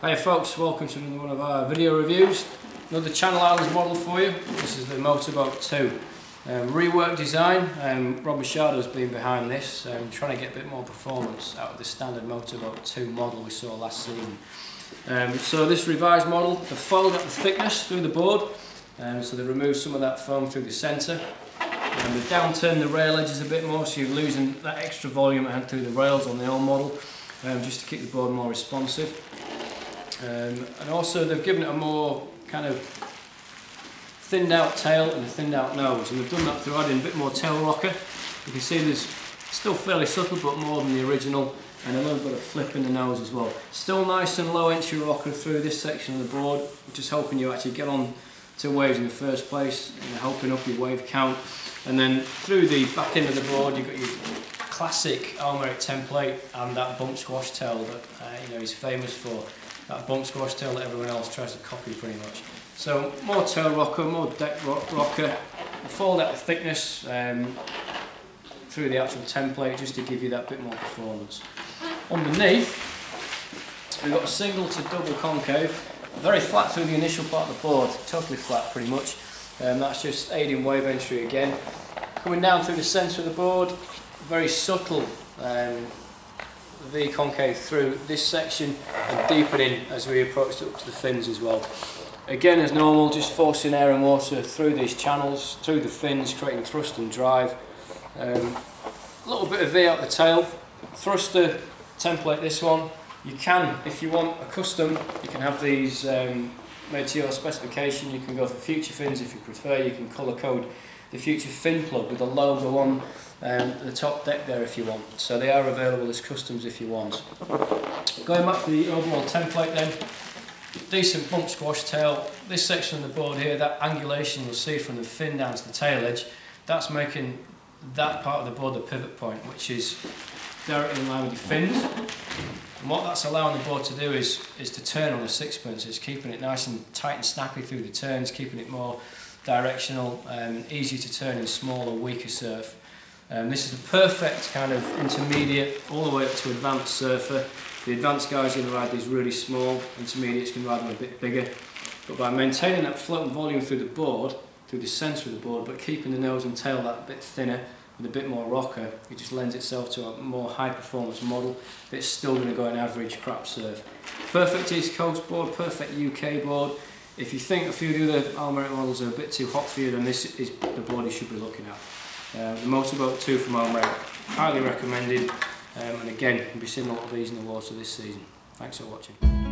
Hi folks, welcome to another one of our video reviews. Another Channel Islands model for you. This is the Motorboat 2. Reworked design. Rob Machado's been behind this, trying to get a bit more performance out of the standard Motorboat 2 model we saw last season. So this revised model, they've followed up the thickness through the board, so they removed some of that foam through the centre. They've downturned the rail edges a bit more, so you're losing that extra volume and through the rails on the old model, just to keep the board more responsive. And also they've given it a more kind of thinned out tail and a thinned out nose, and they've done that through adding a bit more tail rocker. You can see there's still fairly subtle but more than the original, and a little bit of flip in the nose as well. Still nice and low entry rocker through this section of the board, which is helping you actually get on to waves in the first place, and helping up your wave count. And then through the back end of the board you've got your classic Merrick template and that bump squash tail that he's famous for. That bump squash tail that everyone else tries to copy pretty much. So more tail rocker, more deck rocker, fold out the thickness through the actual template just to give you that bit more performance. Underneath we've got a single to double concave, very flat through the initial part of the board, totally flat pretty much. That's just aiding wave entry again. Coming down through the centre of the board, very subtle V concave through this section and deepening as we approach up to the fins as well. Again, as normal, just forcing air and water through these channels, through the fins, creating thrust and drive. A little bit of V out the tail. Thruster template, this one. You can, if you want a custom, you can have these made to your specification. You can go for future fins if you prefer. You can colour code the future fin plug with a logo on the top deck there if you want. So they are available as customs if you want. Going back to the overall template then, decent bump squash tail. This section of the board here, that angulation you'll see from the fin down to the tail edge, that's making that part of the board the pivot point, which is directly in line with your fins. And what that's allowing the board to do is to turn on the sixpence. It's keeping it nice and tight and snappy through the turns, keeping it more directional, easy to turn in smaller, weaker surf. This is the perfect kind of intermediate all the way up to advanced surfer. The advanced guys are going to ride these really small, intermediates can ride them a bit bigger. But by maintaining that float and volume through the board, through the centre of the board, but keeping the nose and tail that bit thinner with a bit more rocker, it just lends itself to a more high performance model that's still going to go in average crap surf. Perfect East Coast board, perfect UK board. If you think a few of the other Merrick models are a bit too hot for you, then this is the board you should be looking at. The Motorboat 2 from Merrick, highly recommended, and again, you'll be seeing a lot of these in the water this season. Thanks for watching.